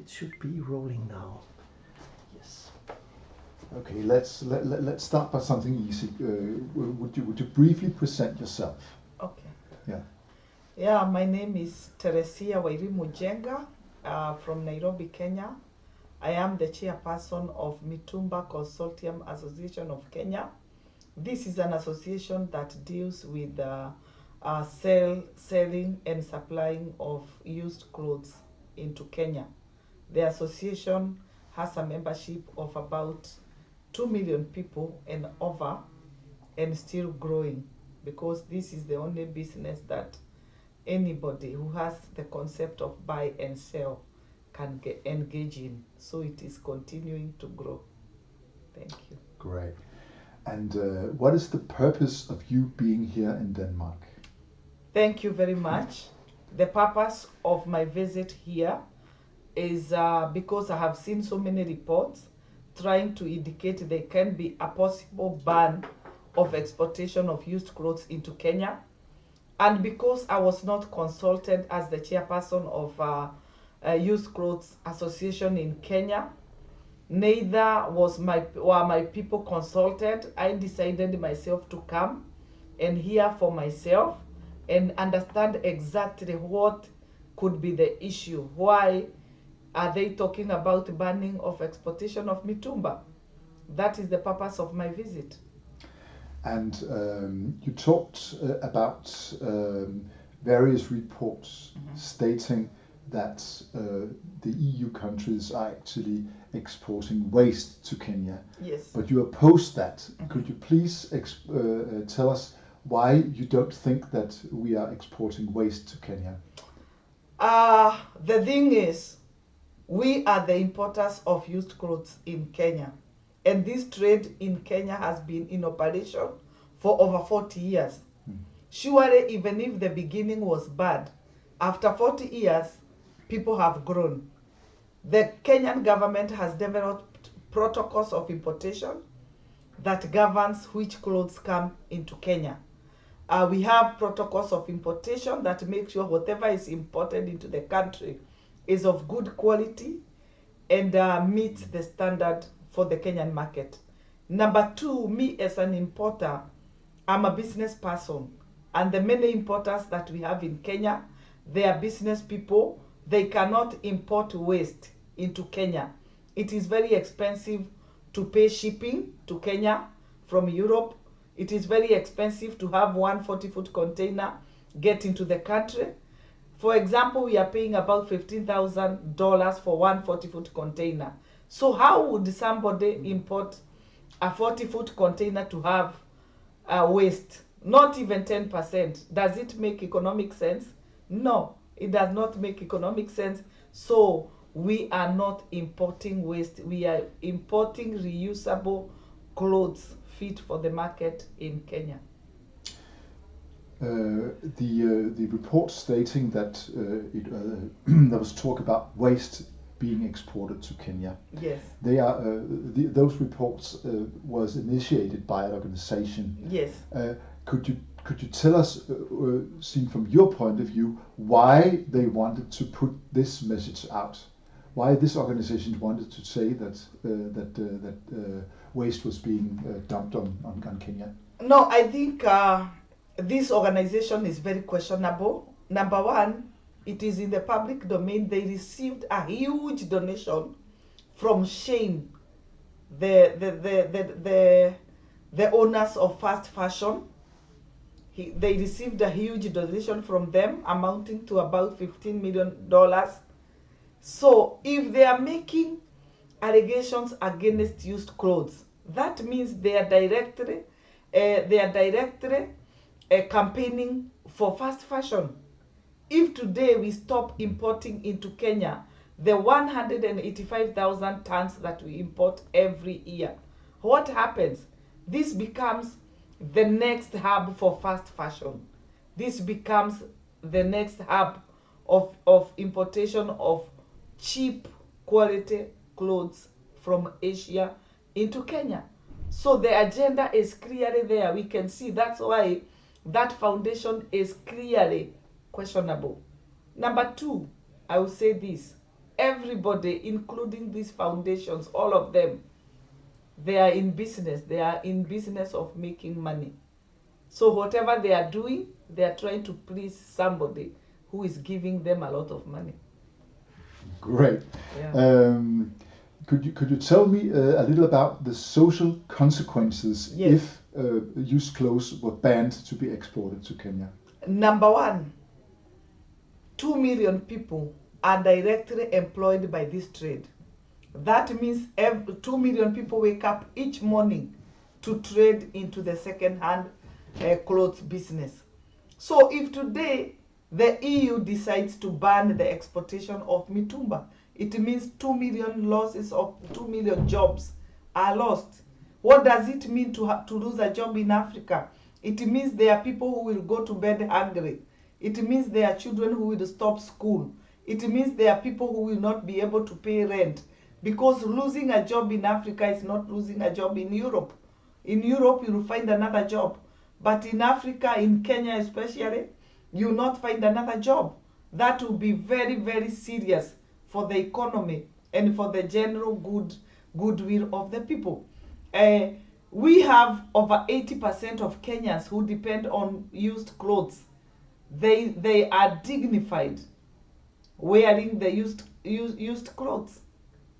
it should be rolling now. Yes. Okay, let's start by something easy. Would you briefly present yourself? Okay. Yeah. Yeah, my name is Teresia Wairimu Njenga from Nairobi, Kenya. I am the chairperson of Mitumba Consortium Association of Kenya. This is an association that deals with selling and supplying of used clothes into Kenya. The association has a membership of about 2 million people and over, and still growing, because this is the only business that anybody who has the concept of buy and sell can engage in. So it is continuing to grow. Thank you. Great. And what is the purpose of you being here in Denmark? Thank you very much. The purpose of my visit here is because I have seen so many reports trying to indicate there can be a possible ban of exportation of used clothes into Kenya. And because I was not consulted as the chairperson of Used Clothes Association in Kenya, neither were my people consulted. I decided myself to come and hear for myself and understand exactly what could be the issue. Why are they talking about banning of exportation of Mitumba? That is the purpose of my visit. And you talked about various reports stating that the EU countries are actually exporting waste to Kenya. Yes. But you oppose that. Could you please tell us why you don't think that we are exporting waste to Kenya? The thing is, we are the importers of used clothes in Kenya. And this trade in Kenya has been in operation for over 40 years. Surely, even if the beginning was bad, after 40 years, people have grown. The Kenyan government has developed protocols of importation that governs which clothes come into Kenya. We have protocols of importation that make sure whatever is imported into the country is of good quality and meets the standard for the Kenyan market. Number two, me as an importer, I'm a business person, and the many importers that we have in Kenya, they are business people. They cannot import waste into Kenya. It is very expensive to pay shipping to Kenya from Europe. It is very expensive to have one 40-foot container get into the country. For example, we are paying about $15,000 for one 40-foot container. So how would somebody import a 40-foot container to have waste? Not even 10%. Does it make economic sense? No, it does not make economic sense. So we are not importing waste. We are importing reusable clothes fit for the market in Kenya. The report stating that there was talk about waste being exported to Kenya. Yes. They are those reports was initiated by an organization. Yes. Could you tell us, seen from your point of view, why they wanted to put this message out? Why this organization wanted to say that waste was being dumped on Kenya? No, I think this organization is very questionable. Number one, it is in the public domain. They received a huge donation from Shane, the owners of fast fashion. They received a huge donation from them amounting to about $15 million. So if they are making allegations against used clothes, that means they are directly campaigning for fast fashion. If today we stop importing into Kenya the 185,000 tons that we import every year, what happens? This becomes the next hub for fast fashion. This becomes the next hub of importation of cheap quality clothes from Asia into Kenya. So the agenda is clearly there. We can see that's why that foundation is clearly questionable. Number two, I will say this. everybody, including these foundations, all of them, they are in business. They are in business of making money. So whatever they are doing, they are trying to please somebody who is giving them a lot of money. Great. Yeah. Could you tell me a little about the social consequences Yes. if used clothes were banned to be exported to Kenya? Number one, 2 million people are directly employed by this trade. That means 2 million people wake up each morning to trade into the second-hand clothes business. So if today the EU decides to ban the exportation of Mitumba, it means 2 million losses of 2 million jobs are lost. What does it mean to lose a job in Africa? It means there are people who will go to bed hungry. It means there are children who will stop school. It means there are people who will not be able to pay rent. Because losing a job in Africa is not losing a job in Europe. In Europe, you will find another job. But in Africa, in Kenya especially, you will not find another job. That will be very, very serious for the economy and for the general goodwill of the people. We have over 80% of Kenyans who depend on used clothes. They are dignified wearing the used clothes.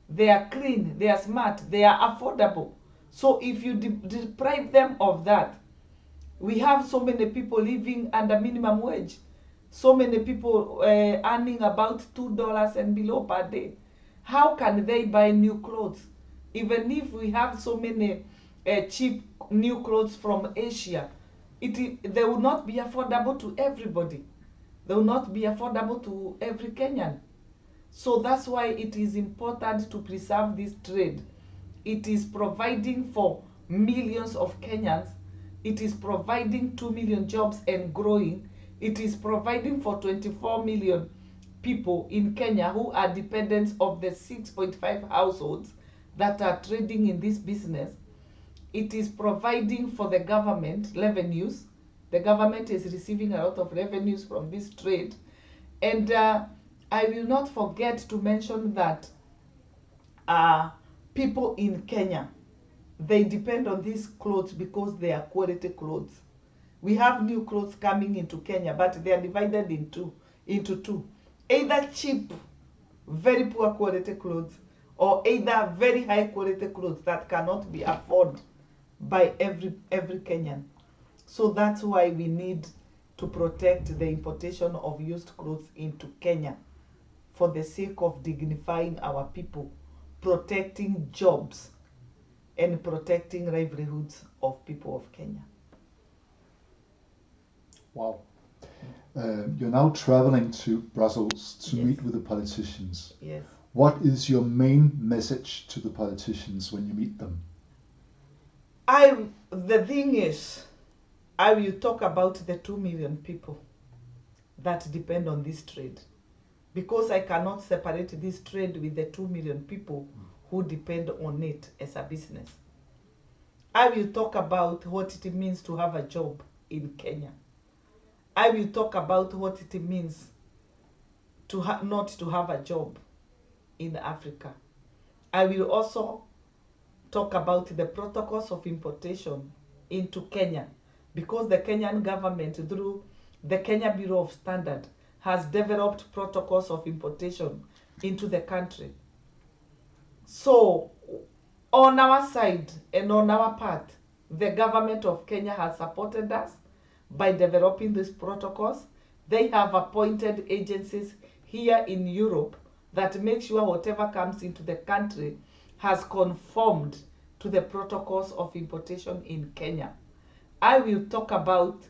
They are clean, they are smart, they are affordable. So if you deprive them of that, we have so many people living under minimum wage, so many people earning about $2 and below per day. How can they buy new clothes? Even if we have so many cheap new clothes from Asia, they will not be affordable to everybody. They will not be affordable to every Kenyan. So that's why it is important to preserve this trade. It is providing for millions of Kenyans. It is providing 2 million jobs and growing. It is providing for 24 million people in Kenya who are dependents of the 6.5 households that are trading in this business. It is providing for the government revenues. The government is receiving a lot of revenues from this trade. And I will not forget to mention that people in Kenya, they depend on these clothes because they are quality clothes. We have new clothes coming into Kenya, but they are divided into two. Either cheap, very poor quality clothes, or either very high quality clothes that cannot be afforded by every Kenyan. So that's why we need to protect the importation of used clothes into Kenya for the sake of dignifying our people, protecting jobs, and protecting livelihoods of people of Kenya. Wow. You're now traveling to Brussels to Yes. meet with the politicians. Yes. What is your main message to the politicians when you meet them? The thing is, I will talk about the 2 million people that depend on this trade, because I cannot separate this trade with the 2 million people who depend on it as a business. I will talk about what it means to have a job in Kenya. I will talk about what it means to not to have a job in Africa. I will also talk about the protocols of importation into Kenya, because the Kenyan government, through the Kenya Bureau of Standards, has developed protocols of importation into the country. So on our side and on our part, the government of Kenya has supported us by developing these protocols. They have appointed agencies here in Europe that make sure whatever comes into the country has conformed to the protocols of importation in Kenya. I will talk about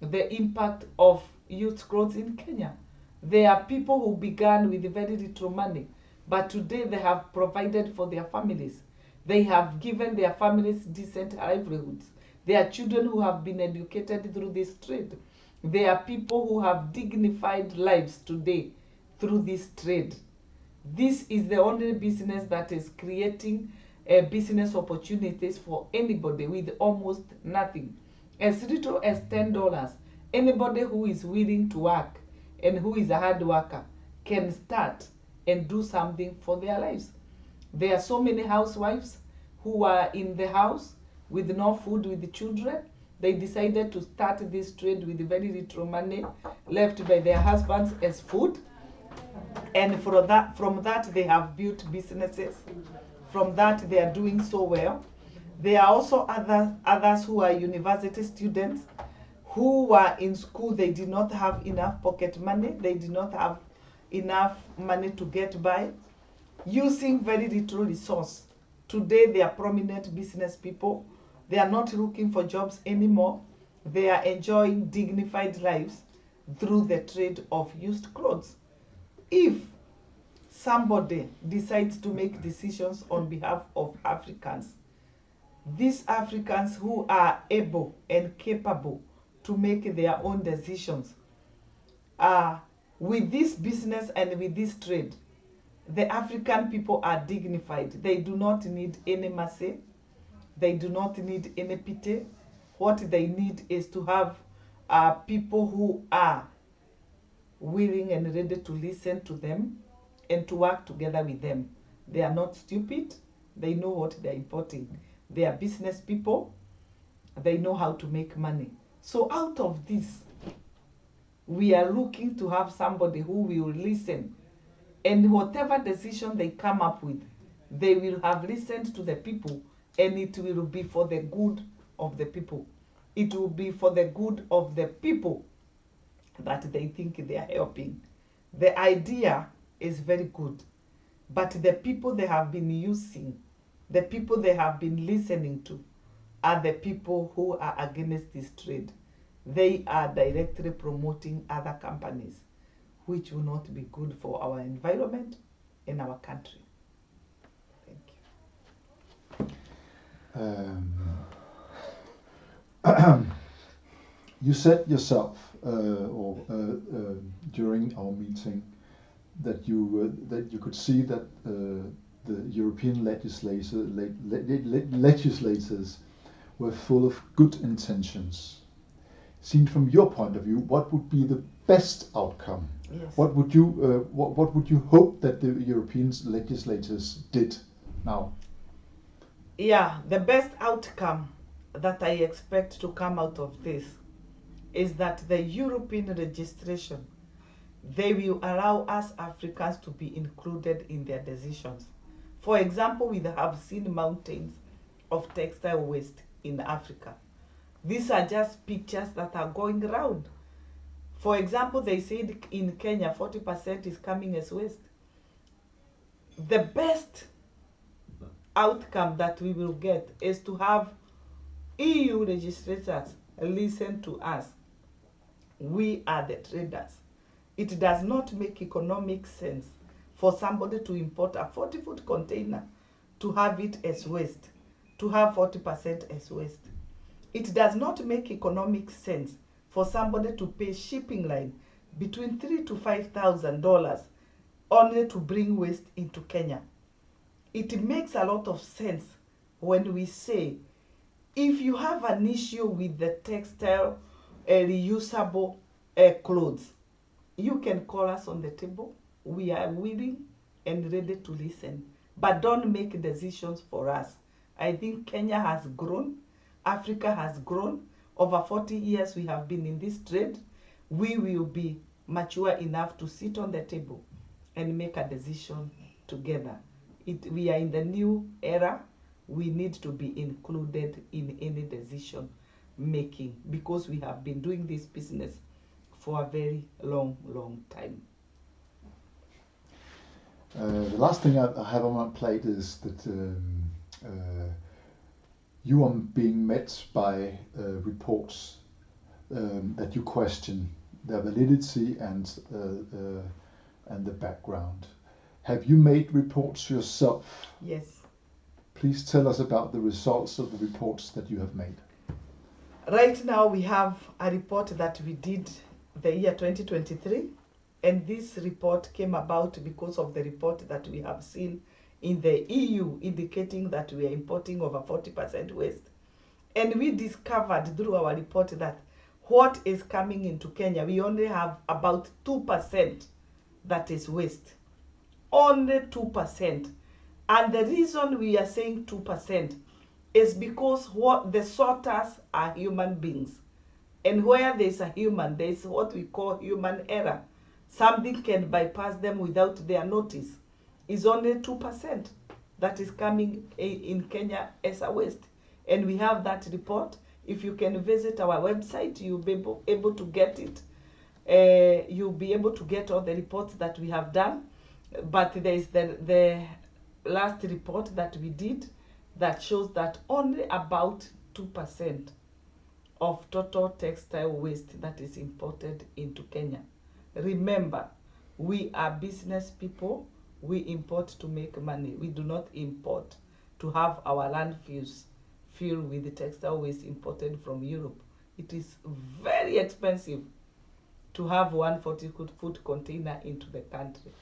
the impact of youth growth in Kenya. There are people who began with very little money, but today they have provided for their families. They have given their families decent livelihoods. There are children who have been educated through this trade. There are people who have dignified lives today through this trade. This is the only business that is creating business opportunities for anybody with almost nothing. As little as $10, anybody who is willing to work and who is a hard worker can start and do something for their lives. There are so many housewives who are in the house with no food with the children. They decided to start this trade with very little money left by their husbands as food. And from that they have built businesses. From that they are doing so well. There are also others who are university students who were in school. They did not have enough pocket money. They did not have enough money to get by, using very little resource. Today they are prominent business people. They are not looking for jobs anymore. They are enjoying dignified lives through the trade of used clothes. If somebody decides to make decisions on behalf of Africans, these Africans who are able and capable to make their own decisions, with this business and with this trade, the African people are dignified. They do not need any mercy. They do not need any pity. What they need is to have people who are willing and ready to listen to them and to work together with them. They are not stupid. They know what they are importing. They are business people. They know how to make money. So out of this, we are looking to have somebody who will listen, and whatever decision they come up with, they will have listened to the people, and it will be for the good of the people. It will be for the good of the people that they think they are helping. The idea is very good, but the people they have been using, the people they have been listening to, are the people who are against this trade. They are directly promoting other companies, which will not be good for our environment and our country. Thank you. You said yourself, during our meeting, that you could see that the European legislators were full of good intentions. Seen from your point of view, what would be the best outcome? Yes. What would you hope that the European legislators did now? Yeah, the best outcome that I expect to come out of this is that the European registration, they will allow us Africans to be included in their decisions. For example, we have seen mountains of textile waste in Africa. These are just pictures that are going around. For example, they said in Kenya 40% is coming as waste. The best outcome that we will get is to have EU legislators listen to us. We are the traders. It does not make economic sense for somebody to import a 40-foot container, to have it as waste, to have 40% as waste. It does not make economic sense for somebody to pay shipping line between $3,000 to $5,000 only to bring waste into Kenya. It makes a lot of sense when we say, if you have an issue with the textile reusable clothes, you can call us on the table. We are willing and ready to listen, but don't make decisions for us. I think Kenya has grown. Africa has grown. Over 40 years we have been in this trade. We will be mature enough to sit on the table and make a decision together. We are in the new era. We need to be included in any decision making because we have been doing this business for a very long time. The last thing I have on my plate is that you are being met by reports that you question their validity and the background. Have you made reports yourself? Yes. Please tell us about the results of the reports that you have made. Right now we have a report that we did the year 2023, and this report came about because of the report that we have seen in the EU indicating that we are importing over 40% waste. And we discovered through our report that what is coming into Kenya, we only have about 2% that is waste. only 2%. And the reason we are saying 2% is because what the sorters are human beings. And where there's a human, there's what we call human error. Something can bypass them without their notice. It's only 2% that is coming in Kenya as a waste. And we have that report. If you can visit our website, you'll be able to get it. You'll be able to get all the reports that we have done. But there is the last report that we did that shows that only about 2% of total textile waste that is imported into Kenya. Remember, we are business people. We import to make money. We do not import to have our landfills filled with the textile waste imported from Europe. It is very expensive to have one 40-foot container into the country.